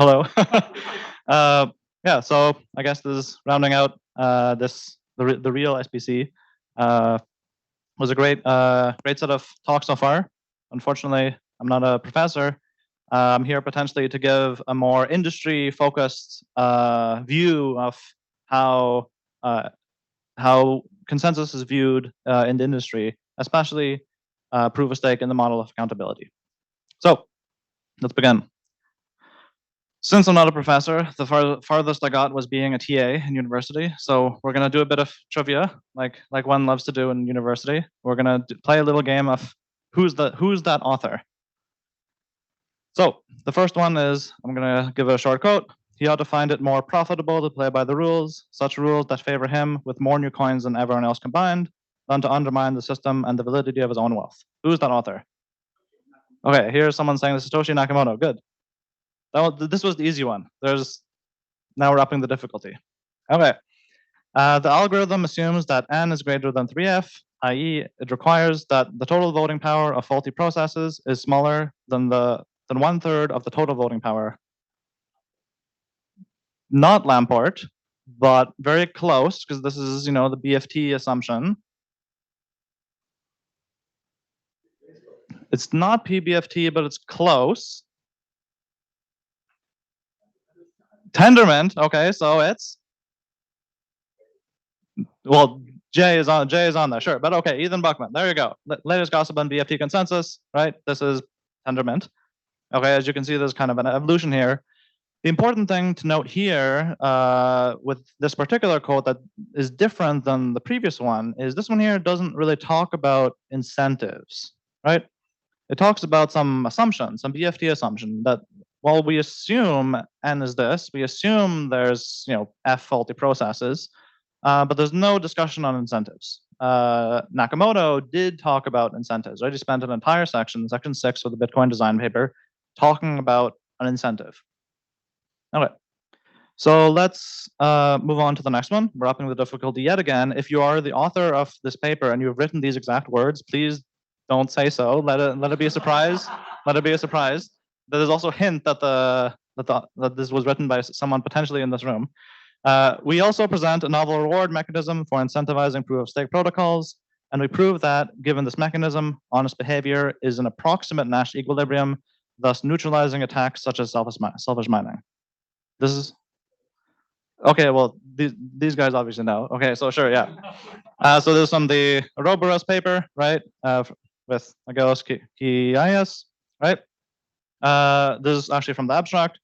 Hello. Yeah, so I guess this is rounding out the real SBC. Was a great set of talks so far. Unfortunately, I'm not a professor. I'm here potentially to give a more industry-focused view of how consensus is viewed in the industry, especially proof of stake in the model of accountability. So let's begin. Since I'm not a professor, the farthest I got was being a TA in university. So we're gonna do a bit of trivia, like one loves to do in university. We're gonna play a little game of who's that author. So the first one is, I'm gonna give a short quote. He ought to find it more profitable to play by the rules, such rules that favor him with more new coins than everyone else combined, than to undermine the system and the validity of his own wealth. Who's that author? Okay, here's someone saying this is Satoshi Nakamoto. Good. This was the easy one. Now we're upping the difficulty. Okay. The algorithm assumes that n is greater than 3f, i.e., it requires that the total voting power of faulty processes is smaller than 1/3 of the total voting power. Not Lamport, but very close, because this is, the BFT assumption. It's not PBFT, but it's close. Tendermint. Okay, so it's, well, J is on there, sure, but okay, Ethan Buckman. There you go. Latest gossip on BFT consensus, right? This is Tendermint. Okay, as you can see, there's kind of an evolution here. The important thing to note here with this particular quote that is different than the previous one is this one here doesn't really talk about incentives, right? It talks about some assumption, some BFT assumption that while we assume n is this, we assume there's f faulty processes, but there's no discussion on incentives. Nakamoto did talk about incentives, right? He spent an entire section 6 of the Bitcoin design paper, talking about an incentive. Okay, so let's move on to the next one. We're upping the difficulty yet again. If you are the author of this paper and you've written these exact words, please don't say so. Let it be a surprise. Let it be a surprise. There's also a hint that that this was written by someone potentially in this room. We also present a novel reward mechanism for incentivizing proof-of-stake protocols, and we prove that, given this mechanism, honest behavior is an approximate Nash equilibrium, thus neutralizing attacks such as selfish mining. This is okay. Well, these guys obviously know. Okay, so sure, yeah. So there's the Ouroboros paper, right, with Agos Kiaias, right? This is actually from the abstract.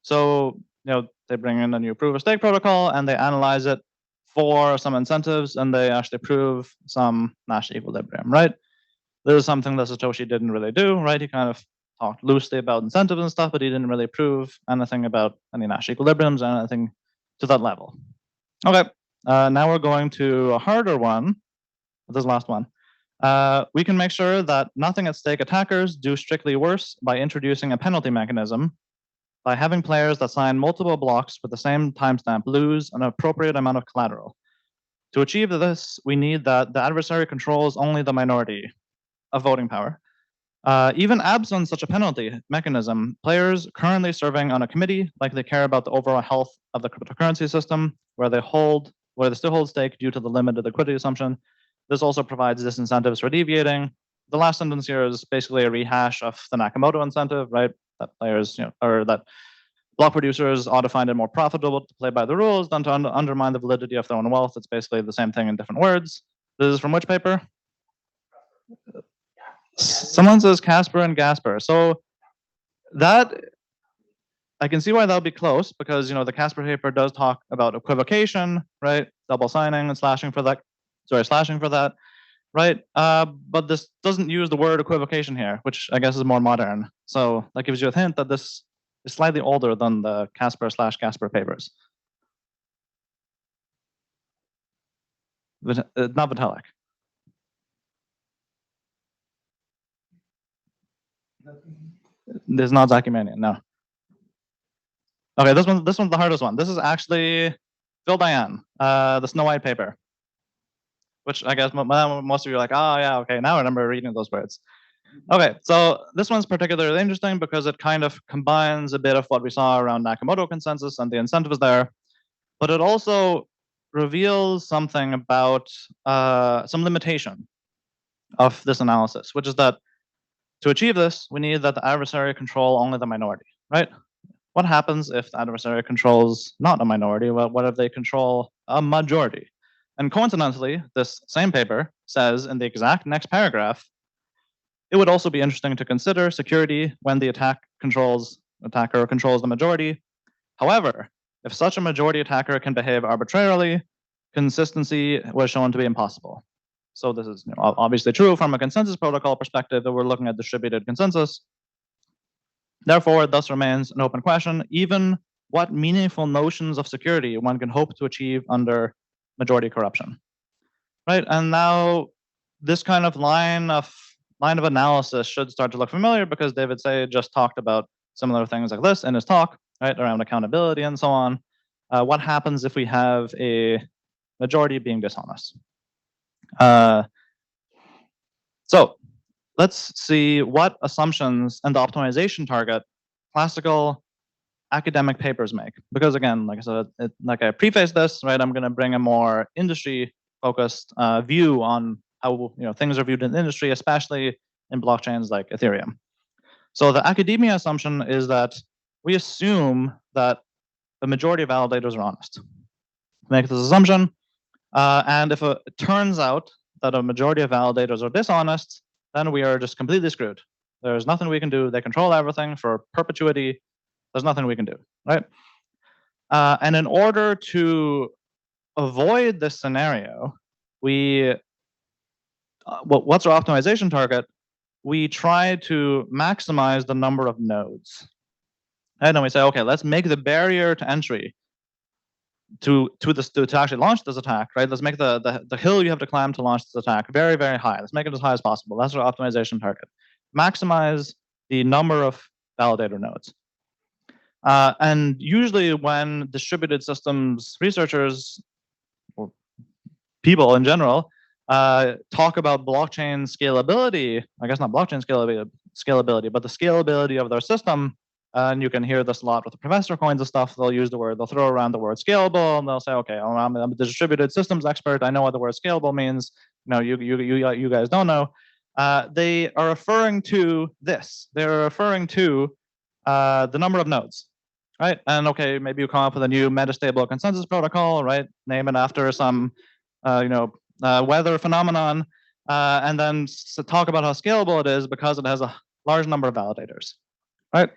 So they bring in a new proof of stake protocol and they analyze it for some incentives, and they actually prove some Nash equilibrium, right? This is something that Satoshi didn't really do, right? He kind of talked loosely about incentives and stuff, but he didn't really prove anything about any Nash equilibriums or anything to that level. Okay, now we're going to a harder one, this last one. We can make sure that nothing at stake attackers do strictly worse by introducing a penalty mechanism by having players that sign multiple blocks with the same timestamp lose an appropriate amount of collateral. To achieve this, we need that the adversary controls only the minority of voting power. Even absent such a penalty mechanism, players currently serving on a committee likely care about the overall health of the cryptocurrency system, where they still hold stake due to the limited liquidity assumption. This also provides disincentives for deviating. The last sentence here is basically a rehash of the Nakamoto incentive, right? That players, or that block producers ought to find it more profitable to play by the rules than to undermine the validity of their own wealth. It's basically the same thing in different words. This is from which paper? Someone says Casper and Gasper. So that, I can see why that would be close, because the Casper paper does talk about equivocation, right? Double signing and slashing for that, right? But this doesn't use the word equivocation here, which I guess is more modern. So that gives you a hint that this is slightly older than the Casper/Gasper papers. Not Vitalik. This is not Zakimanian, no. Okay, this one's the hardest one. This is actually Phil Diane, the Snow White paper, which I guess most of you are like, oh yeah, okay, now I remember reading those words. Okay, so this one's particularly interesting because it kind of combines a bit of what we saw around Nakamoto consensus and the incentives there, but it also reveals something about some limitation of this analysis, which is that to achieve this, we need that the adversary control only the minority, right? What happens if the adversary controls not a minority? Well, what if they control a majority? And coincidentally, this same paper says in the exact next paragraph, it would also be interesting to consider security when the attacker controls the majority. However, if such a majority attacker can behave arbitrarily, consistency was shown to be impossible. So this is obviously true from a consensus protocol perspective that we're looking at distributed consensus. Therefore, it thus remains an open question, even what meaningful notions of security one can hope to achieve under majority corruption, right? And now this kind of line of analysis should start to look familiar because David Say just talked about similar things like this in his talk, right, around accountability and so on. What happens if we have a majority being dishonest? So let's see what assumptions and the optimization target classical academic papers make. Because again, like I said, like I prefaced this, right, I'm going to bring a more industry-focused view on how things are viewed in the industry, especially in blockchains like Ethereum. So the academia assumption is that we assume that the majority of validators are honest. Make this assumption, and if it turns out that a majority of validators are dishonest, then we are just completely screwed. There's nothing we can do. They control everything for perpetuity. There's nothing we can do, right? And in order to avoid this scenario, we what's our optimization target? We try to maximize the number of nodes. And then we say, okay, let's make the barrier to entry to actually launch this attack, right? Let's make the hill you have to climb to launch this attack very, very high. Let's make it as high as possible. That's our optimization target. Maximize the number of validator nodes. And usually when distributed systems researchers or people in general talk about blockchain scalability, I guess not blockchain scalability, but the scalability of their system, and you can hear this a lot with the professor coins and stuff. They'll throw around the word scalable, and they'll say, okay, I'm a distributed systems expert. I know what the word scalable means. You guys don't know. They are referring to this. They're referring to the number of nodes, right? And okay, maybe you come up with a new metastable consensus protocol, right? Name it after some, weather phenomenon, and then talk about how scalable it is because it has a large number of validators, right?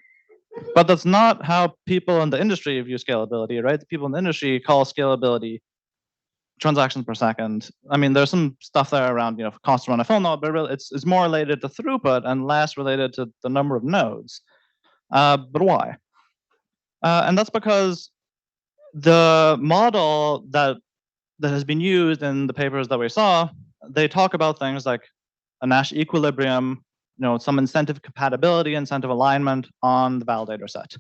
But that's not how people in the industry view scalability, right? The people in the industry call scalability transactions per second. I mean, there's some stuff there around, cost to run a full node, but really it's more related to throughput and less related to the number of nodes. But why? And that's because the model that has been used in the papers that we saw, they talk about things like a Nash equilibrium, some incentive compatibility, incentive alignment on the validator set,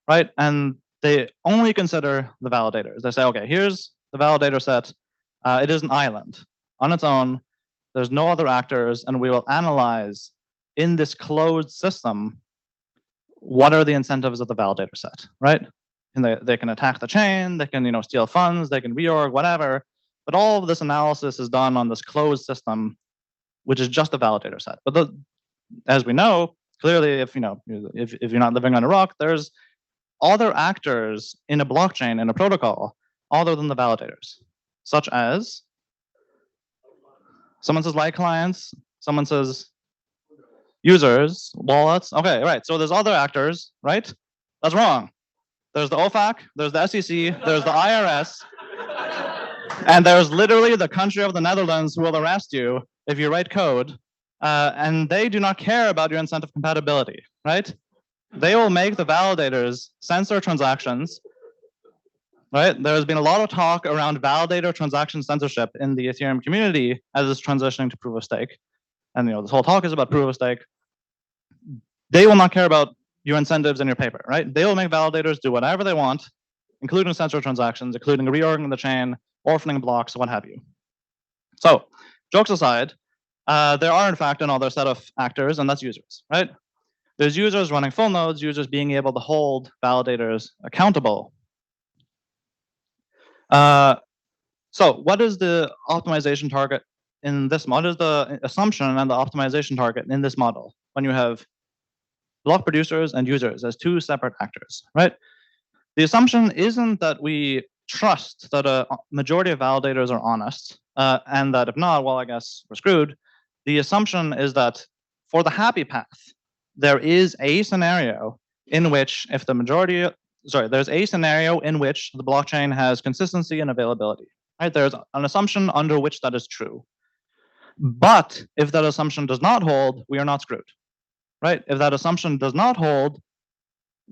right? And they only consider the validators. They say, okay, here's the validator set. It is an island on its own. There's no other actors, and we will analyze in this closed system what are the incentives of the validator set, right? And they can attack the chain, they can steal funds, they can reorg, whatever. But all of this analysis is done on this closed system, which is just the validator set. But as we know, clearly, if you're not living on a rock, there's other actors in a blockchain, in a protocol, other than the validators, such as someone says light clients, someone says users, wallets. Okay, right. So there's other actors, right? That's wrong. There's the OFAC, there's the SEC, there's the IRS, and there's literally the country of the Netherlands who will arrest you if you write code. And they do not care about your incentive compatibility, right? They will make the validators censor transactions, right? There's been a lot of talk around validator transaction censorship in the Ethereum community as it's transitioning to proof of stake. And this whole talk is about proof of stake. They will not care about your incentives in your paper, right? They will make validators do whatever they want, including censor transactions, including reorganizing the chain, orphaning blocks, what have you. So, jokes aside, there are in fact another set of actors, and that's users, right? There's users running full nodes, users being able to hold validators accountable. So what is the optimization target in this model? What is the assumption and the optimization target in this model when you have block producers and users as two separate actors, right? The assumption isn't that we trust that a majority of validators are honest, and that if not, well, I guess we're screwed. The assumption is that for the happy path, there is a scenario in which if the majority, there's a scenario in which the blockchain has consistency and availability, right? There's an assumption under which that is true. But if that assumption does not hold, we are not screwed, right? If that assumption does not hold,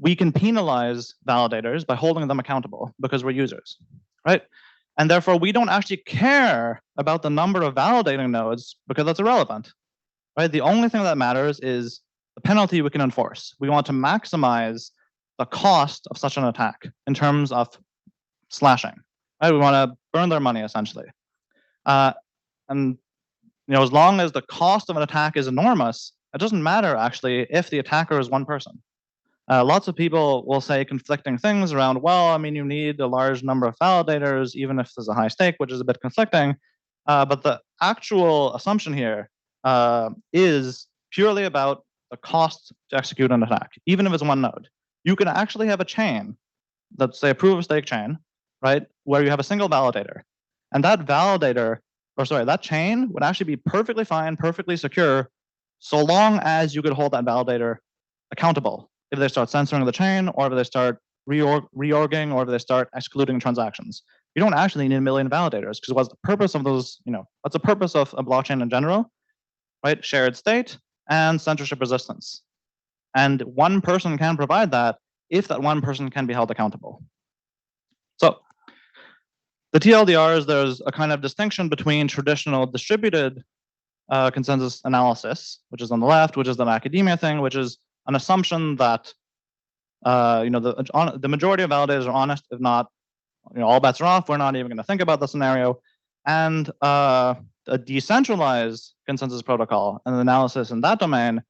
we can penalize validators by holding them accountable because we're users, right? And therefore, we don't actually care about the number of validating nodes because that's irrelevant, right? The only thing that matters is the penalty we can enforce. We want to maximize the cost of such an attack in terms of slashing, right? We want to burn their money essentially. And as long as the cost of an attack is enormous, it doesn't matter actually if the attacker is one person. Lots of people will say conflicting things around, well, I mean, you need a large number of validators, even if there's a high stake, which is a bit conflicting. But the actual assumption here is purely about the cost to execute an attack, even if it's one node. You can actually have a chain, let's say a proof of stake chain, right, where you have a single validator. And that validator, that chain would actually be perfectly fine, perfectly secure, so long as you could hold that validator accountable. If they start censoring the chain, or if they start reorging, or if they start excluding transactions. You don't actually need a million validators, because what's the purpose of those, what's the purpose of a blockchain in general, right? Shared state and censorship resistance. And one person can provide that if that one person can be held accountable. So the TLDR is there's a kind of distinction between traditional distributed consensus analysis, which is on the left, which is an academia thing, which is an assumption that the majority of validators are honest. If not, all bets are off. We're not even going to think about the scenario. And a decentralized consensus protocol and analysis in that domain,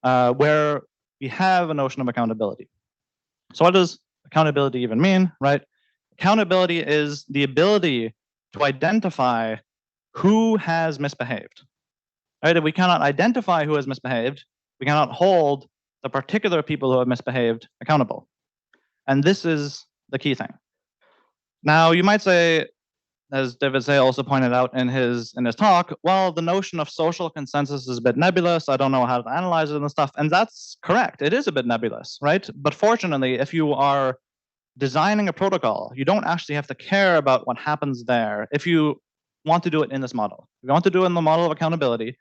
where we have a notion of accountability. So what does accountability even mean, right? Accountability is the ability to identify who has misbehaved, right? If we cannot identify who has misbehaved, we cannot hold the particular people who have misbehaved accountable. And this is the key thing. Now, you might say, as David Say also pointed out in his talk, well, the notion of social consensus is a bit nebulous. I don't know how to analyze it and stuff. And that's correct. It is a bit nebulous, right? But fortunately, if you are designing a protocol, you don't actually have to care about what happens there if you want to do it in this model. If you want to do it in the model of accountability,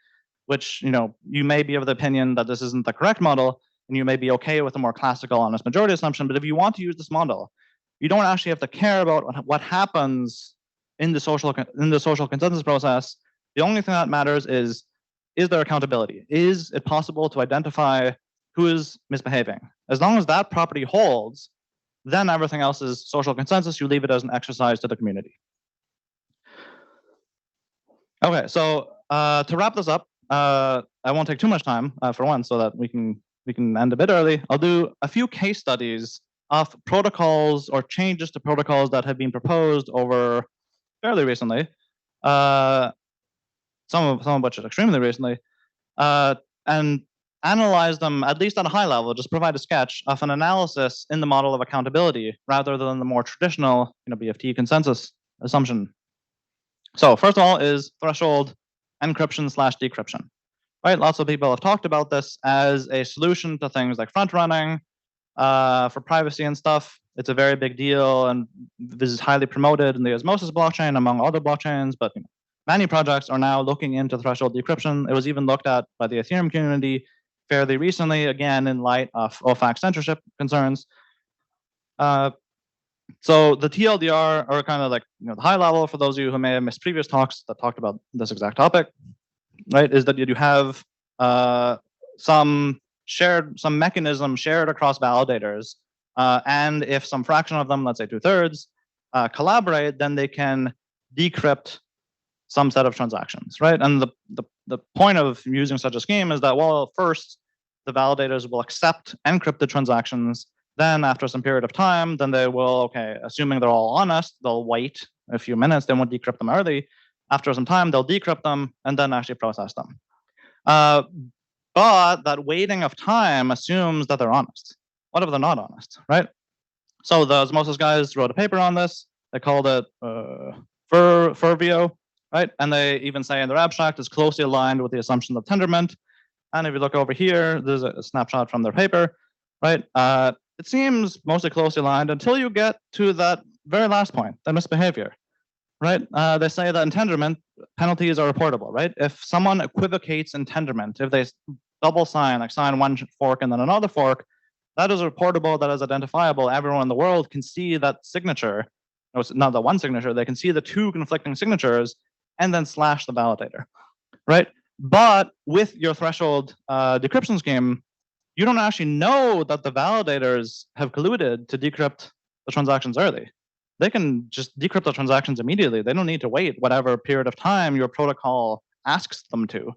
which you may be of the opinion that this isn't the correct model, and you may be okay with a more classical honest majority assumption. But if you want to use this model, you don't actually have to care about what happens in the social consensus process. The only thing that matters is there accountability? Is it possible to identify who is misbehaving? As long as that property holds, then everything else is social consensus. You leave it as an exercise to the community. Okay, so to wrap this up, I won't take too much time for one, so that we can end a bit early. I'll do a few case studies of protocols or changes to protocols that have been proposed over fairly recently, some of which are extremely recently, and analyze them at least at a high level, just provide a sketch of an analysis in the model of accountability rather than the more traditional BFT consensus assumption. So first of all is threshold encryption/decryption. Right? Lots of people have talked about this as a solution to things like front running for privacy and stuff. It's a very big deal, and this is highly promoted in the Osmosis blockchain among other blockchains, but many projects are now looking into threshold decryption. It was even looked at by the Ethereum community fairly recently, again, in light of OFAC censorship concerns. So the TLDR are kind of like the high level for those of you who may have missed previous talks that talked about this exact topic, right? Is that you have some mechanism shared across validators, and if some fraction of them, let's say 2/3, collaborate, then they can decrypt some set of transactions, right? And the point of using such a scheme is that, well, first, the validators will accept encrypted transactions. Then after some period of time, then they will, okay, assuming they're all honest, they'll wait a few minutes. They won't decrypt them early. After some time, they'll decrypt them and then actually process them. But that waiting of time assumes that they're honest. What if they're not honest, right? So the osmosis guys wrote a paper on this. They called it Furvio, right? And they even say in their abstract it's closely aligned with the assumption of tendermint. And if you look over here, there's a snapshot from their paper, right? It seems mostly closely aligned until you get to that very last point, the misbehavior, right? They say that in tendermint, penalties are reportable, right? If someone equivocates in tendermint, if they double sign, like sign one fork and then another fork, that is reportable, that is identifiable. Everyone in the world can see that signature. No, it's not the one signature, they can see the two conflicting signatures and then slash the validator, right? But with your threshold decryption scheme, you don't actually know that the validators have colluded to decrypt the transactions early. They can just decrypt the transactions immediately. They don't need to wait whatever period of time your protocol asks them to.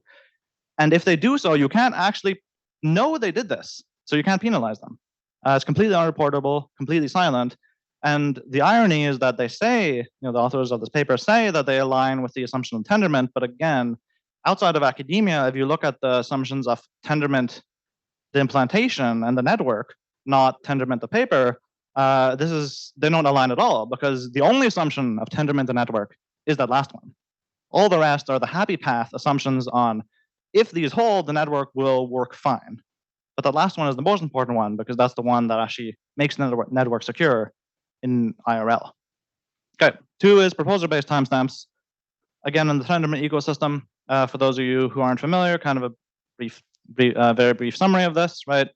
And if they do so, you can't actually know they did this. So you can't penalize them. It's completely unreportable, completely silent. And the irony is that they say, the authors of this paper say that they align with the assumption of tendermint. But again, outside of academia, if you look at the assumptions of tendermint, the implantation and the network, not tendermint the paper, they don't align at all, because the only assumption of tendermint the network is that last one. All the rest are the happy path assumptions on if these hold, the network will work fine. But the last one is the most important one, because that's the one that actually makes the network secure in IRL. Okay, 2 is proposer-based timestamps. Again, in the tendermint ecosystem, for those of you who aren't familiar, kind of a very brief summary of this, right,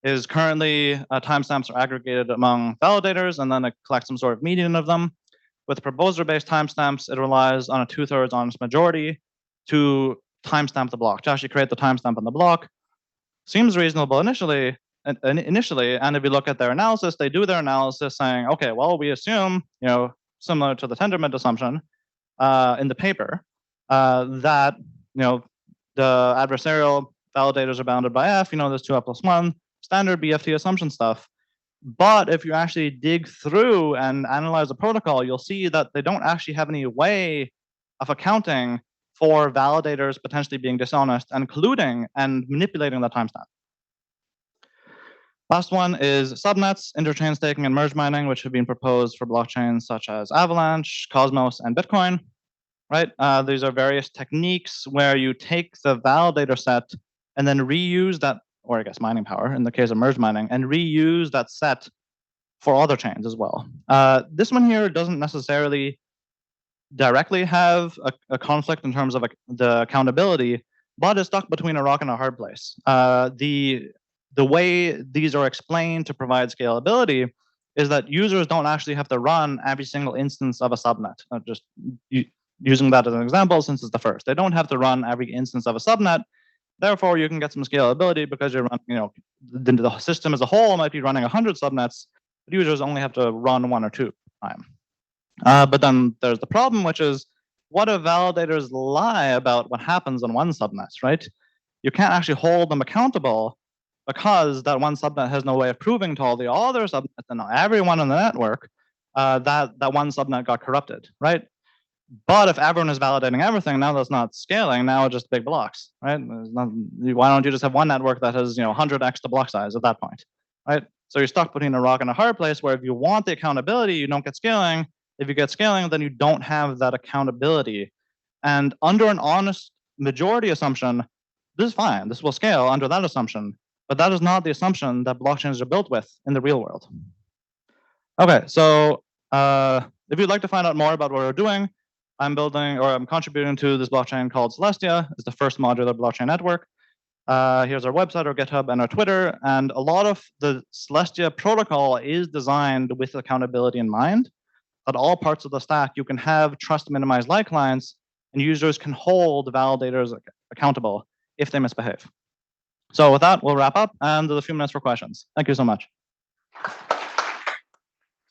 is currently timestamps are aggregated among validators, and then it collects some sort of median of them. With proposer-based timestamps, it relies on a 2/3 honest majority to timestamp the block, to actually create the timestamp on the block. Seems reasonable initially, and if you look at their analysis, they do their analysis saying, okay, well, we assume, similar to the tendermint assumption in the paper, that, the adversarial validators are bounded by F, there's 2F plus 1, standard BFT assumption stuff. But if you actually dig through and analyze the protocol, you'll see that they don't actually have any way of accounting for validators potentially being dishonest and colluding and manipulating the timestamp. Last one is subnets, interchain staking, and merge mining, which have been proposed for blockchains such as Avalanche, Cosmos, and Bitcoin. Right? These are various techniques where you take the validator set and then reuse that, or I guess mining power in the case of merge mining, and reuse that set for other chains as well. This one here doesn't necessarily directly have a conflict in terms of the accountability, but is stuck between a rock and a hard place. The way these are explained to provide scalability is that users don't actually have to run every single instance of a subnet. Just using that as an example, since it's the first, they don't have to run every instance of a subnet. Therefore, you can get some scalability because you're running, the system as a whole might be running 100 subnets, but users only have to run 1 or 2 at a time. But then there's the problem, which is, what if validators lie about what happens on one subnet, right? You can't actually hold them accountable because that one subnet has no way of proving to all the other subnets and everyone in the network that one subnet got corrupted, right? But if everyone is validating everything, now that's not scaling. Now it's just big blocks, right? Why don't you just have one network that has 100x the block size at that point, right? So you're stuck between a rock and a hard place where if you want the accountability, you don't get scaling. If you get scaling, then you don't have that accountability. And under an honest majority assumption, this is fine. This will scale under that assumption. But that is not the assumption that blockchains are built with in the real world. Okay, so if you'd like to find out more about what we're doing, I'm contributing to this blockchain called Celestia. It's the first modular blockchain network. Here's our website, our GitHub, and our Twitter. And a lot of the Celestia protocol is designed with accountability in mind. At all parts of the stack, you can have trust minimized like clients, and users can hold validators accountable if they misbehave. So with that, we'll wrap up, and there's a few minutes for questions. Thank you so much.